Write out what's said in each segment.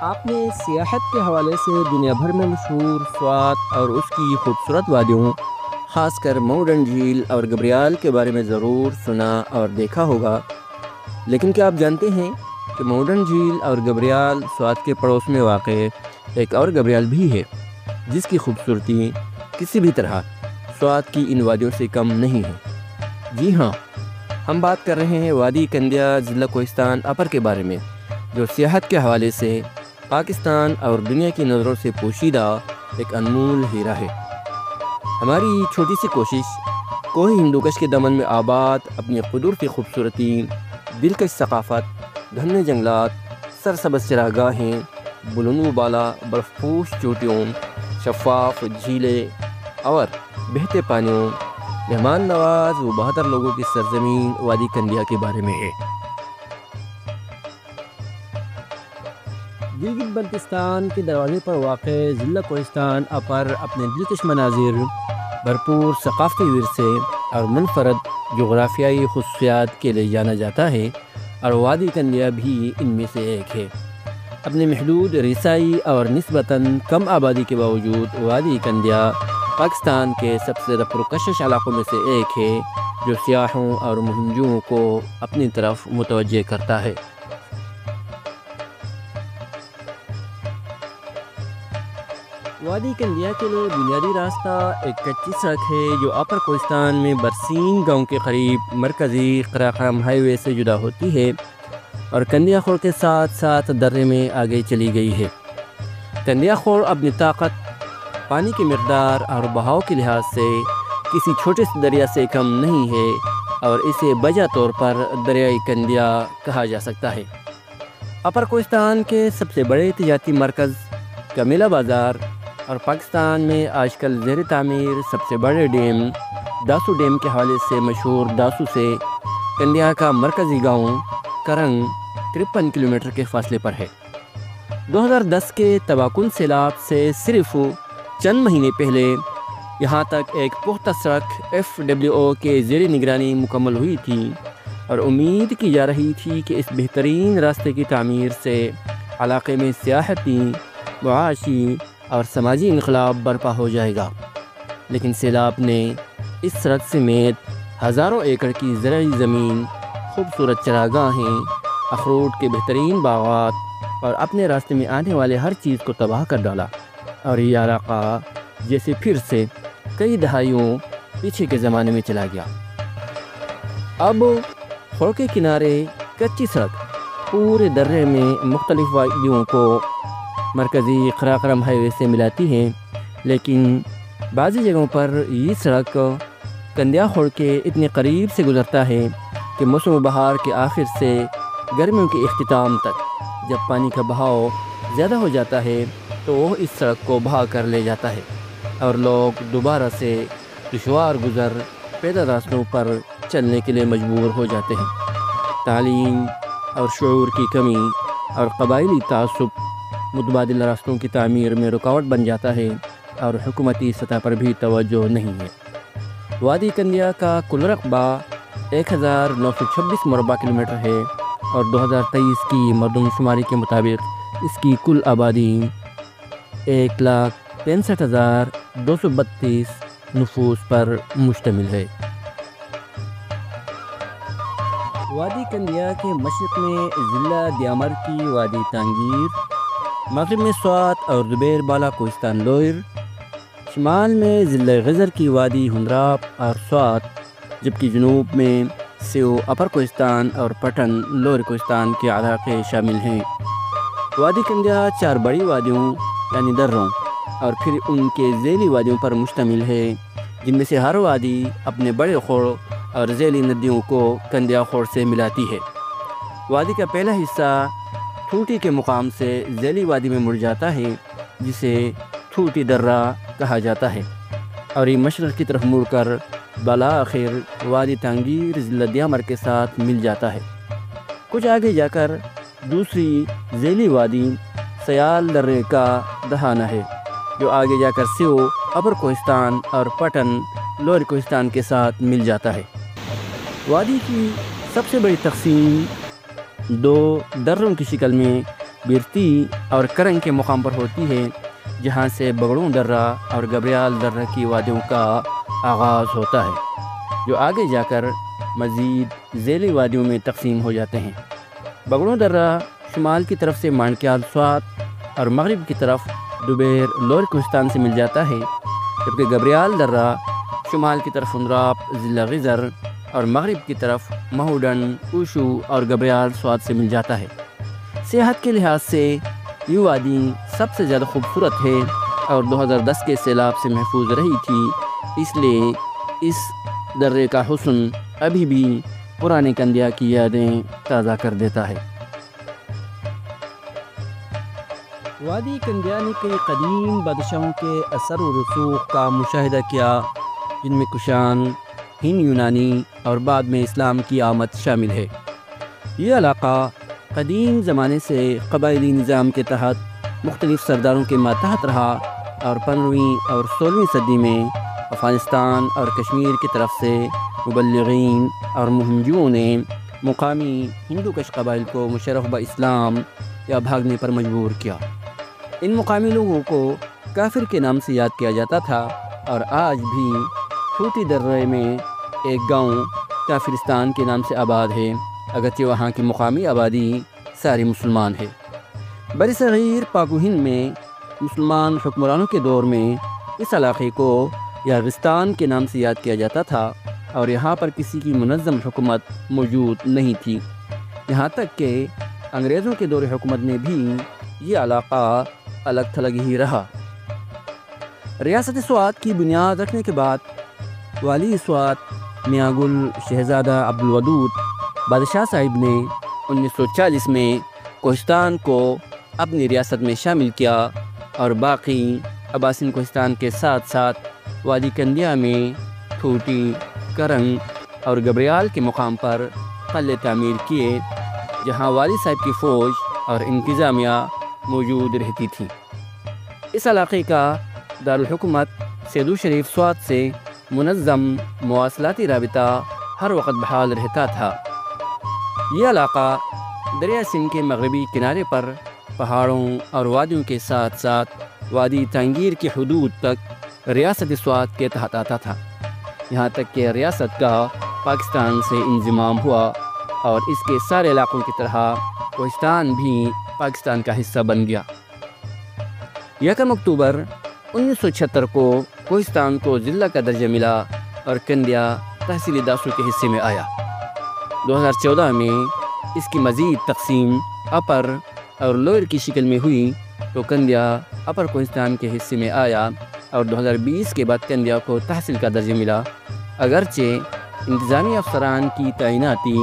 آپ نے سیاحت کے حوالے سے دنیا بھر میں مشہور سوات اور اس کی خوبصورت وادیوں، خاص کر مورڈن جھیل اور گبریال کے بارے میں ضرور سنا اور دیکھا ہوگا، لیکن کیا آپ جانتے ہیں کہ مورڈن جھیل اور گبریال سوات کے پڑوس میں واقع ایک اور گبریال بھی ہے، جس کی خوبصورتی کسی بھی طرح سوات کی ان وادیوں سے کم نہیں ہے؟ جی ہاں، ہم بات کر رہے ہیں وادی کندیا ضلع کوہستان اپر کے بارے میں، جو سیاحت کے حوالے سے پاکستان اور دنیا کی نظروں سے پوشیدہ ایک انمول ہیرا ہے۔ ہماری چھوٹی سی کوشش کوہ ہندوکش کے دمن میں آباد اپنی قدرتی خوبصورتی، دلکش ثقافت، گھنے جنگلات، سرسبز چراگاہیں، بلند و بالا برف پوش چوٹیوں، شفاف جھیلیں اور بہتے پانیوں، مہمان نواز و بہتر لوگوں کی سرزمین وادی کندیا کے بارے میں ہے۔ گلگت بلتستان کے دروازے پر واقع ضلع کوہستان اپر اپنے دلکش مناظر، بھرپور ثقافتی ورثے اور منفرد جغرافیائی خصوصیات کے لیے جانا جاتا ہے، اور وادی کندیا بھی ان میں سے ایک ہے۔ اپنے محدود رسائی اور نسبتاً کم آبادی کے باوجود وادی کندیا پاکستان کے سب سے زیادہ پرکشش علاقوں میں سے ایک ہے، جو سیاحوں اور مہمجوؤں کو اپنی طرف متوجہ کرتا ہے۔ وادی کندیا کے لیے بنیادی راستہ ایک کچی سڑک ہے، جو اپر کوہستان میں برسین گاؤں کے قریب مرکزی قراقرم ہائی وے سے جدا ہوتی ہے اور کندیا خور کے ساتھ ساتھ درے میں آگے چلی گئی ہے۔ کندیا خور اپنی طاقت، پانی کی مقدار اور بہاؤ کے لحاظ سے کسی چھوٹے سے دریا سے کم نہیں ہے، اور اسے بجا طور پر دریائے کندیا کہا جا سکتا ہے۔ اپر کوہستان کے سب سے بڑے تجارتی مرکز کمیلا بازار اور پاکستان میں آج کل زیر تعمیر سب سے بڑے ڈیم داسو ڈیم کے حوالے سے مشہور داسو سے کندیا کا مرکزی گاؤں کرنگ 53 کلومیٹر کے فاصلے پر ہے۔ 2010 کے تباہ کن سیلاب سے صرف چند مہینے پہلے یہاں تک ایک پختہ سڑک FWO کے زیر نگرانی مکمل ہوئی تھی، اور امید کی جا رہی تھی کہ اس بہترین راستے کی تعمیر سے علاقے میں سیاحتی، معاشی اور سماجی انقلاب برپا ہو جائے گا، لیکن سیلاب نے اس سڑک سمیت ہزاروں ایکڑ کی زرعی زمین، خوبصورت چراگاہیں، اخروٹ کے بہترین باغات اور اپنے راستے میں آنے والے ہر چیز کو تباہ کر ڈالا، اور یہ علاقہ جیسے پھر سے کئی دہائیوں پیچھے کے زمانے میں چلا گیا۔ اب خور کے کنارے کچی سڑک پورے درے میں مختلف وادیوں کو مرکزی قراقرم ہائی وے سے ملاتی ہیں، لیکن بعضی جگہوں پر یہ سڑک کندیا خور کے اتنے قریب سے گزرتا ہے کہ موسم بہار کے آخر سے گرمیوں کے اختتام تک جب پانی کا بہاؤ زیادہ ہو جاتا ہے تو وہ اس سڑک کو بہا کر لے جاتا ہے، اور لوگ دوبارہ سے دشوار گزر پیدل راستوں پر چلنے کے لیے مجبور ہو جاتے ہیں۔ تعلیم اور شعور کی کمی اور قبائلی تعصب متبادل راستوں کی تعمیر میں رکاوٹ بن جاتا ہے، اور حکومتی سطح پر بھی توجہ نہیں ہے۔ وادی کندیا کا کل رقبہ 1926 مربع کلومیٹر ہے، اور 2023 کی مردم شماری کے مطابق اس کی کل آبادی 1,65,232 نفوس پر مشتمل ہے۔ وادی کندیا کے مشرق میں ضلع دیامر کی وادی تانگیر، مغرب میں سوات اور زبیر بالا کوہستان لوئر، شمال میں ضلع غزر کی وادی ہنراب اور سوات، جبکہ جنوب میں سیو اپر کوہستان اور پٹن لوئر کوہستان کے علاقے شامل ہیں۔ وادی کندیا 4 بڑی وادیوں یعنی دروں اور پھر ان کے ذیلی وادیوں پر مشتمل ہے، جن میں سے ہر وادی اپنے بڑے خور اور ذیلی ندیوں کو کندیا خور سے ملاتی ہے۔ وادی کا پہلا حصہ ٹھوٹی کے مقام سے ذیلی وادی میں مڑ جاتا ہے، جسے ٹھوٹی درہ کہا جاتا ہے، اور یہ مشرق کی طرف مڑ کر بالآخر وادی تانگیر ضلع دیامر کے ساتھ مل جاتا ہے۔ کچھ آگے جا کر دوسری ذیلی وادی سیال درے کا دہانہ ہے، جو آگے جا کر سیو اپر کوہستان اور پٹن لوئر کوہستان کے ساتھ مل جاتا ہے۔ وادی کی سب سے بڑی تقسیم 2 دروں کی شکل میں بیرتی اور کرنگ کے مقام پر ہوتی ہے، جہاں سے بگڑوں درہ اور گبریال درہ کی وادیوں کا آغاز ہوتا ہے، جو آگے جا کر مزید ذیلی وادیوں میں تقسیم ہو جاتے ہیں۔ بگڑوں درہ شمال کی طرف سے مانکیال سوات اور مغرب کی طرف دوبیر لور کوہستان سے مل جاتا ہے، جبکہ گبریال درہ شمال کی طرف اندراپ ضلع غزر اور مغرب کی طرف مہوڈن، اوشو اور گبریال سوات سے مل جاتا ہے۔ سیاحت کے لحاظ سے یہ وادی سب سے زیادہ خوبصورت ہے اور 2010 کے سیلاب سے محفوظ رہی تھی، اس لیے اس درے کا حسن ابھی بھی پرانے کندیا کی یادیں تازہ کر دیتا ہے۔ وادی کندیا نے کئی قدیم بادشاہوں کے اثر و رسوخ کا مشاہدہ کیا، جن میں کشان، ہند یونانی اور بعد میں اسلام کی آمد شامل ہے۔ یہ علاقہ قدیم زمانے سے قبائلی نظام کے تحت مختلف سرداروں کے ماتحت رہا اور 15ویں اور 16ویں صدی میں افغانستان اور کشمیر کی طرف سے مبلغین اور مہمجوؤں نے مقامی ہندو کش قبائل کو مشرف باسلام یا بھاگنے پر مجبور کیا۔ ان مقامی لوگوں کو کافر کے نام سے یاد کیا جاتا تھا اور آج بھی ٹھوٹی درے میں ایک گاؤں کافرستان کے نام سے آباد ہے، اگرچہ وہاں کی مقامی آبادی ساری مسلمان ہے۔ برصغیر پاک و ہند میں مسلمان حکمرانوں کے دور میں اس علاقے کو یاغستان کے نام سے یاد کیا جاتا تھا اور یہاں پر کسی کی منظم حکومت موجود نہیں تھی، یہاں تک کہ انگریزوں کے دور حکومت میں بھی یہ علاقہ الگ تھلگ ہی رہا۔ ریاست سوات کی بنیاد رکھنے کے بعد والی سوات میاں گل شہزادہ عبدالودود بادشاہ صاحب نے 1940 میں کوہستان کو اپنی ریاست میں شامل کیا اور باقی اباسین کوہستان کے ساتھ ساتھ وادی کندیا میں ٹھوٹی، کرنگ اور گبریال کے مقام پر قلعے تعمیر کیے، جہاں والی صاحب کی فوج اور انتظامیہ موجود رہتی تھی۔ اس علاقے کا دارالحکومت سیدو شریف سوات سے منظم مواصلاتی رابطہ ہر وقت بحال رہتا تھا۔ یہ علاقہ دریا سندھ کے مغربی کنارے پر پہاڑوں اور وادیوں کے ساتھ ساتھ وادی تانگیر کی حدود تک ریاست سوات کے تحت آتا تھا، یہاں تک کہ ریاست کا پاکستان سے انضمام ہوا اور اس کے سارے علاقوں کی طرح کوہستان بھی پاکستان کا حصہ بن گیا۔ 1 اکتوبر 1976 کو کوہستان کو ضلع کا درجہ ملا اور کندیا تحصیل داسو کے حصے میں آیا۔ 2014 میں اس کی مزید تقسیم اپر اور لوئر کی شکل میں ہوئی تو کندیا اپر کوہستان کے حصے میں آیا اور 2020 کے بعد کندیا کو تحصیل کا درجہ ملا، اگرچہ انتظامی افسران کی تعیناتی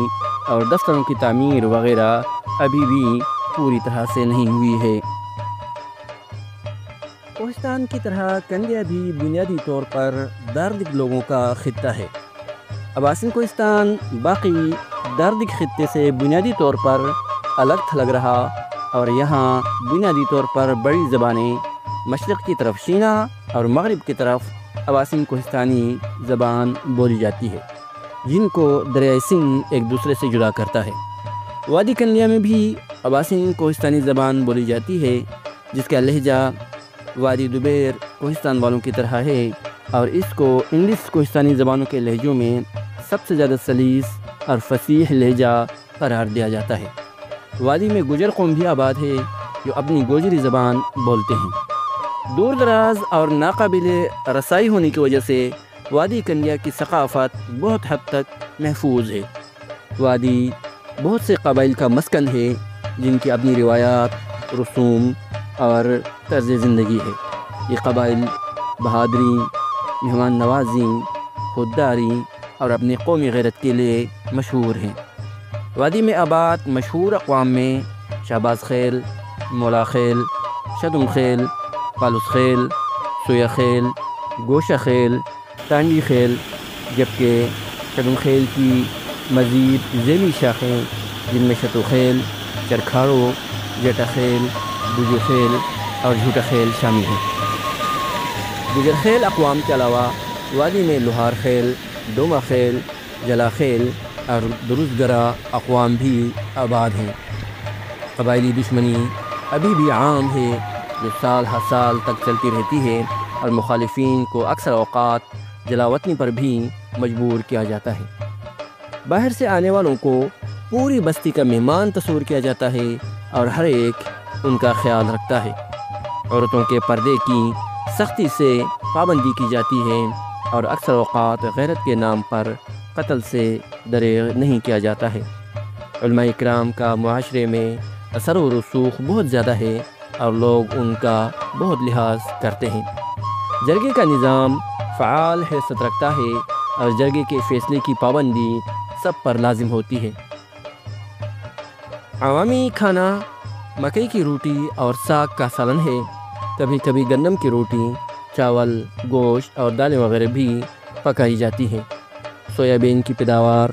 اور دفتروں کی تعمیر وغیرہ ابھی بھی پوری طرح سے نہیں ہوئی ہے۔ کوہستان کی طرح کندیا بھی بنیادی طور پر داردک لوگوں کا خطہ ہے۔ اباسین کوہستان باقی داردک خطے سے بنیادی طور پر الگ تھلگ رہا اور یہاں بنیادی طور پر بڑی زبانیں مشرق کی طرف شینا اور مغرب کی طرف اباسین کوہستانی زبان بولی جاتی ہے، جن کو دریائے سندھ ایک دوسرے سے جدا کرتا ہے۔ وادی کندیا میں بھی اباسین کوہستانی زبان بولی جاتی ہے، جس کا لہجہ وادی دوبیر کوہستان والوں کی طرح ہے اور اس کو انڈس کوہستانی زبانوں کے لہجوں میں سب سے زیادہ سلیس اور فصیح لہجہ قرار دیا جاتا ہے۔ وادی میں گجر قوم بھی آباد ہے جو اپنی گوجری زبان بولتے ہیں۔ دور دراز اور ناقابل رسائی ہونے کی وجہ سے وادی کندیا کی ثقافت بہت حد تک محفوظ ہے۔ وادی بہت سے قبائل کا مسکن ہے جن کی اپنی روایات، رسوم اور طرز زندگی ہے۔ یہ قبائل بہادری، مہمان نوازی، خودداری اور اپنی قومی غیرت کے لیے مشہور ہیں۔ وادی میں آباد مشہور اقوام میں شہباز خیل، مولا خیل، شدم خیل، پالوس خیل، سویا خیل، گوشہ خیل، ٹانڈی خیل، جبکہ شدم خیل کی مزید ذیلی شاخیں جن میں شتو خیل، چرکھاڑو، جٹا خیل، بجو خیل اور جھوٹا خیل شامل ہیں۔ دیگر خیل اقوام کے علاوہ وادی میں لوہار خیل، ڈوما خیل، جلا خیل اور درست گرا اقوام بھی آباد ہیں۔ قبائلی دشمنی ابھی بھی عام ہے، جو سال ہر سال تک چلتی رہتی ہے اور مخالفین کو اکثر اوقات جلاوطنی پر بھی مجبور کیا جاتا ہے۔ باہر سے آنے والوں کو پوری بستی کا مہمان تصور کیا جاتا ہے اور ہر ایک ان کا خیال رکھتا ہے۔ عورتوں کے پردے کی سختی سے پابندی کی جاتی ہے اور اکثر اوقات غیرت کے نام پر قتل سے دریغ نہیں کیا جاتا ہے۔ علماء کرام کا معاشرے میں اثر و رسوخ بہت زیادہ ہے اور لوگ ان کا بہت لحاظ کرتے ہیں۔ جرگے کا نظام فعال حیثیت رکھتا ہے اور جرگے کے فیصلے کی پابندی سب پر لازم ہوتی ہے۔ عوامی کھانا مکئی کی روٹی اور ساگ کا سالن ہے۔ کبھی کبھی گندم کی روٹی، چاول، گوشت اور دالیں وغیرہ بھی پکائی جاتی ہیں۔ سویابین کی پیداوار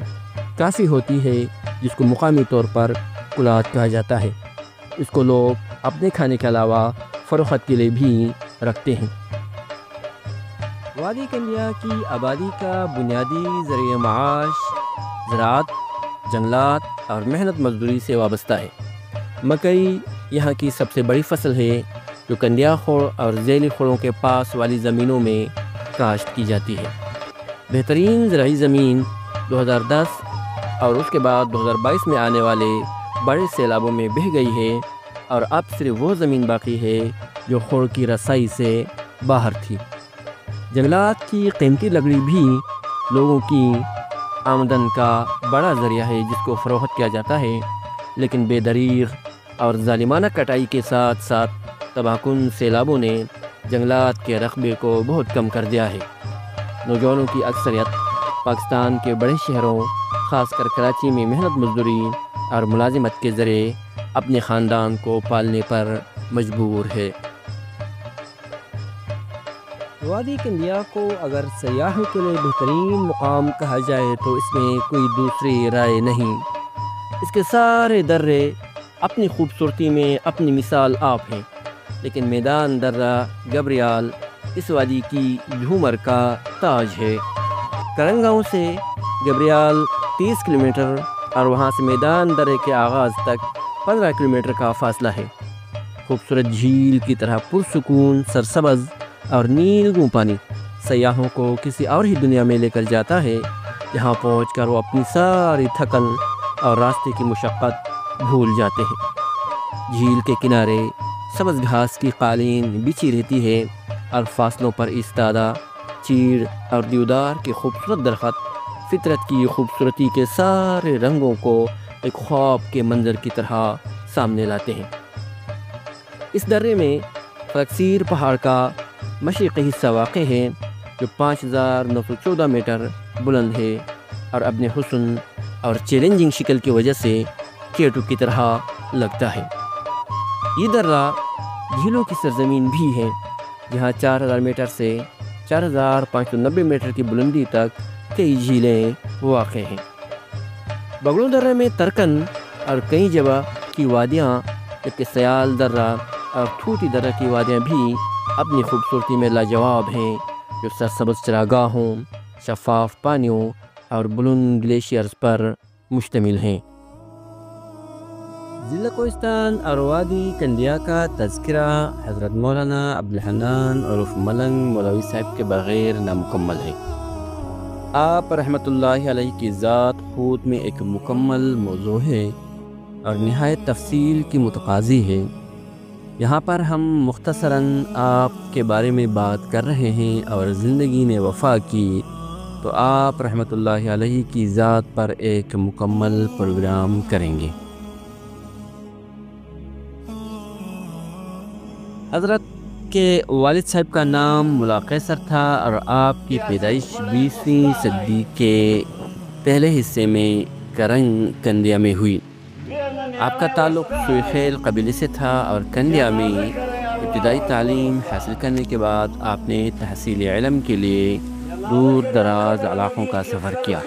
کافی ہوتی ہے، جس کو مقامی طور پر کلات کہا جاتا ہے۔ اس کو لوگ اپنے کھانے کے علاوہ فروخت کے لیے بھی رکھتے ہیں۔ وادی کندیا کی آبادی کا بنیادی ذریعہ معاش زراعت، جنگلات اور محنت مزدوری سے وابستہ ہے۔ مکئی یہاں کی سب سے بڑی فصل ہے، جو کندیا خوڑ اور ذیلی خوڑوں کے پاس والی زمینوں میں کاشت کی جاتی ہے۔ بہترین زرعی زمین 2010 اور اس کے بعد 2022 میں آنے والے بڑے سیلابوں میں بہہ گئی ہے اور اب صرف وہ زمین باقی ہے جو خوڑ کی رسائی سے باہر تھی۔ جنگلات کی قیمتی لکڑی بھی لوگوں کی آمدن کا بڑا ذریعہ ہے، جس کو فروخت کیا جاتا ہے، لیکن بے دریغ اور ظالمانہ کٹائی کے ساتھ ساتھ تباہ کن سیلابوں نے جنگلات کے رقبے کو بہت کم کر دیا ہے۔ نوجوانوں کی اکثریت پاکستان کے بڑے شہروں، خاص کر کراچی میں محنت مزدوری اور ملازمت کے ذریعے اپنے خاندان کو پالنے پر مجبور ہے۔ وادی کندیا کو اگر سیاحوں کے لیے بہترین مقام کہا جائے تو اس میں کوئی دوسری رائے نہیں۔ اس کے سارے درے اپنی خوبصورتی میں اپنی مثال آپ ہیں، لیکن میدان درہ گبریال اس وادی کی جھومر کا تاج ہے۔ کرنگ گاؤں سے گبریال 30 کلومیٹر اور وہاں سے میدان درے کے آغاز تک 15 کلومیٹر کا فاصلہ ہے۔ خوبصورت جھیل کی طرح پرسکون، سرسبز اور نیلگوں پانی سیاحوں کو کسی اور ہی دنیا میں لے کر جاتا ہے، جہاں پہنچ کر وہ اپنی ساری تھکن اور راستے کی مشقت بھول جاتے ہیں۔ جھیل کے کنارے سبز گھاس کی قالین بچھی رہتی ہے اور فاصلوں پر ایستادہ چیڑ اور دیودار کے خوبصورت درخت فطرت کی خوبصورتی کے سارے رنگوں کو ایک خواب کے منظر کی طرح سامنے لاتے ہیں۔ اس درے میں فلکسیر پہاڑ کا مشرقی حصہ واقع ہے، جو 5914 میٹر بلند ہے اور اپنے حسن اور چیلنجنگ شکل کی وجہ سے کیٹو کی طرح لگتا ہے۔ یہ درہ جھیلوں کی سرزمین بھی ہے، جہاں 4000 میٹر سے 4590 میٹر کی بلندی تک کئی جھیلیں واقع ہیں۔ بگڑوں درہ میں ترکن اور کئی جگہ کی وادیاں، جبکہ سیال درہ اور تھوٹی درہ کی وادیاں بھی اپنی خوبصورتی میں لاجواب ہیں، جو سرسبز چراگاہوں، شفاف پانیوں اور بلند گلیشیئرز پر مشتمل ہیں۔ ضلع کوہستان اور وادی کندیا کا تذکرہ حضرت مولانا عبدالحنان عرف ملنگ مولوی صاحب کے بغیر نامکمل ہے۔ آپ رحمۃ اللہ علیہ کی ذات خود میں ایک مکمل موضوع ہے اور نہایت تفصیل کی متقاضی ہے۔ یہاں پر ہم مختصراً آپ کے بارے میں بات کر رہے ہیں اور زندگی نے وفا کی تو آپ رحمۃ اللہ علیہ کی ذات پر ایک مکمل پروگرام کریں گے۔ حضرت کے والد صاحب کا نام ملا قیصر تھا اور آپ کی پیدائش 20ویں صدی کے پہلے حصے میں کرنگ کندیا میں ہوئی۔ آپ کا تعلق سویخیل قبیلے سے تھا اور کندیا میں ابتدائی تعلیم حاصل کرنے کے بعد آپ نے تحصیل علم کے لیے دور دراز علاقوں کا سفر کیا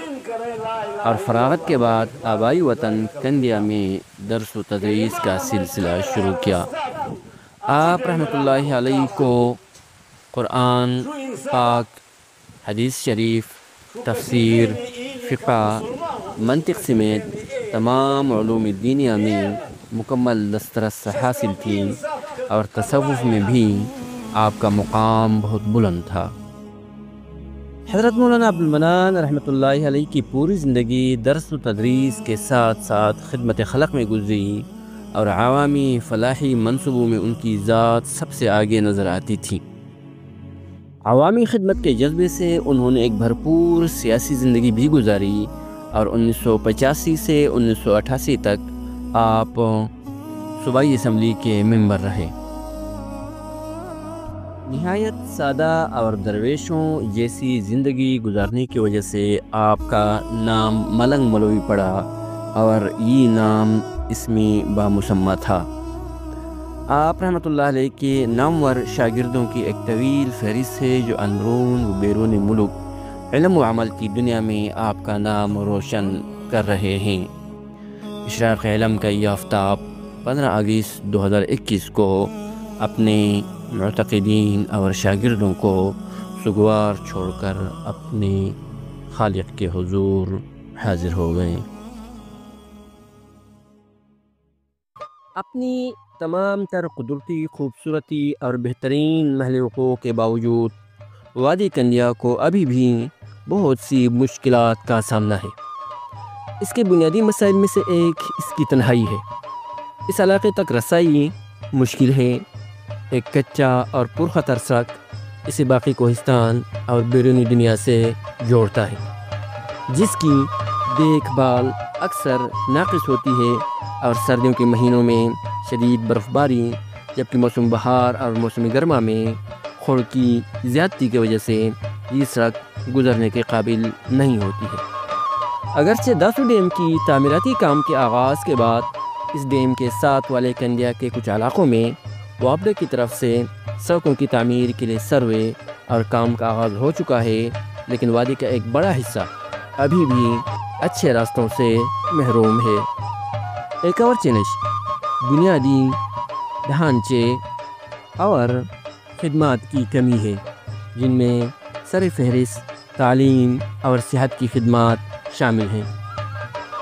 اور فراغت کے بعد آبائی وطن کندیا میں درس و تدریس کا سلسلہ شروع کیا۔ آپ رحمۃ اللہ علیہ کو قرآن پاک، حدیث شریف، تفسیر، فقہ، منطق سمیت تمام علوم دینیہ میں مکمل دسترس حاصل تھی اور تصوف میں بھی آپ کا مقام بہت بلند تھا۔ حضرت مولانا عبد المنان رحمۃ اللہ علیہ کی پوری زندگی درس و تدریس کے ساتھ ساتھ خدمت خلق میں گزری اور عوامی فلاحی منصوبوں میں ان کی ذات سب سے آگے نظر آتی تھی۔ عوامی خدمت کے جذبے سے انہوں نے ایک بھرپور سیاسی زندگی بھی گزاری اور 1985 سے 1988 تک آپ صوبائی اسمبلی کے ممبر رہے۔ نہایت سادہ اور درویشوں جیسی زندگی گزارنے کی وجہ سے آپ کا نام ملنگ ملوی پڑا اور یہ نام اسمی بامسمہ تھا۔ آپ رحمۃ اللہ علیہ کے نامور شاگردوں کی ایک طویل فہرست ہے جو اندرون و بیرون ملک علم و عمل کی دنیا میں آپ کا نام روشن کر رہے ہیں۔ اشراق علم کا یہ آفتاب 15 اگست 2021 کو اپنے معتقدین اور شاگردوں کو سگوار چھوڑ کر اپنے خالق کے حضور حاضر ہو گئے۔ اپنی تمام تر قدرتی خوبصورتی اور بہترین محل وقوع کے باوجود وادی کندیا کو ابھی بھی بہت سی مشکلات کا سامنا ہے۔ اس کے بنیادی مسائل میں سے ایک اس کی تنہائی ہے۔ اس علاقے تک رسائی مشکل ہے۔ ایک کچا اور پرخطر سڑک اسے باقی کوہستان اور بیرونی دنیا سے جوڑتا ہے، جس کی دیکھ بھال اکثر ناقص ہوتی ہے اور سردیوں کے مہینوں میں شدید برف باری، جبکہ موسم بہار اور موسم گرما میں خڑ کی زیادتی کی وجہ سے یہ سڑک گزرنے کے قابل نہیں ہوتی ہے۔ اگرچہ داسو ڈیم کی تعمیراتی کام کے آغاز کے بعد اس ڈیم کے ساتھ والے کندیا کے کچھ علاقوں میں وابڈے کی طرف سے سڑکوں کی تعمیر کے لیے سروے اور کام کا آغاز ہو چکا ہے، لیکن وادی کا ایک بڑا حصہ ابھی بھی اچھے راستوں سے محروم ہے۔ ایک اور چیلنج بنیادی ڈھانچے اور خدمات کی کمی ہے، جن میں سر فہرست تعلیم اور صحت کی خدمات شامل ہیں۔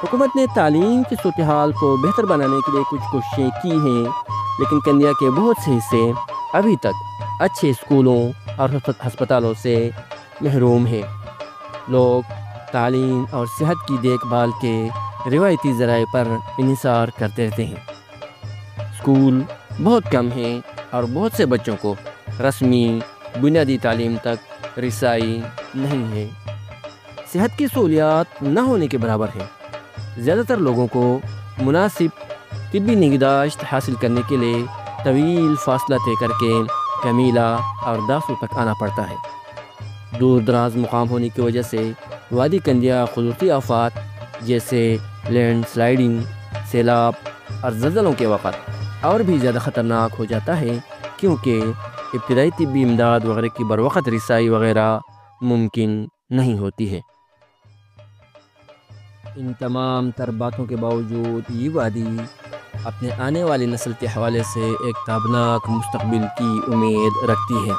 حکومت نے تعلیم کی صورتحال کو بہتر بنانے کے لیے کچھ کوششیں کی ہیں، لیکن کندیا کے بہت سے حصے ابھی تک اچھے اسکولوں اور ہسپتالوں سے محروم ہیں۔ لوگ تعلیم اور صحت کی دیکھ بھال کے روایتی ذرائع پر انحصار کرتے رہتے ہیں۔ اسکول بہت کم ہیں اور بہت سے بچوں کو رسمی بنیادی تعلیم تک رسائی نہیں ہے۔ صحت کی سہولیات نہ ہونے کے برابر ہے۔ زیادہ تر لوگوں کو مناسب طبی نگہداشت حاصل کرنے کے لیے طویل فاصلہ طے کر کے کمیلا اور داسو تک آنا پڑتا ہے۔ دور دراز مقام ہونے کی وجہ سے وادی کندیا قدرتی آفات جیسے لینڈ سلائیڈنگ، سیلاب اور زلزلوں کے وقت اور بھی زیادہ خطرناک ہو جاتا ہے، کیونکہ ابتدائی طبی امداد وغیرہ کی بروقت رسائی وغیرہ ممکن نہیں ہوتی ہے۔ ان تمام تر باتوں کے باوجود یہ وادی اپنے آنے والی نسل کے حوالے سے ایک تابناک مستقبل کی امید رکھتی ہے۔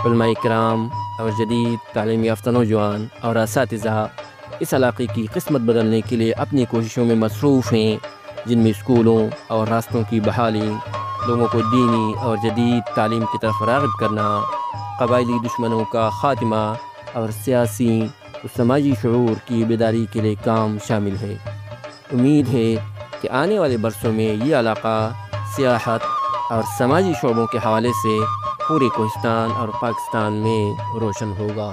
علماء کرام اور جدید تعلیم یافتہ نوجوان اور اساتذہ اس علاقے کی قسمت بدلنے کے لیے اپنی کوششوں میں مصروف ہیں، جن میں اسکولوں اور راستوں کی بحالی، لوگوں کو دینی اور جدید تعلیم کی طرف راغب کرنا، قبائلی دشمنوں کا خاتمہ اور سیاسی و سماجی شعور کی بیداری کے لیے کام شامل ہے۔ امید ہے کہ آنے والے برسوں میں یہ علاقہ سیاحت اور سماجی شعبوں کے حوالے سے پورے کوہستان اور پاکستان میں روشن ہوگا۔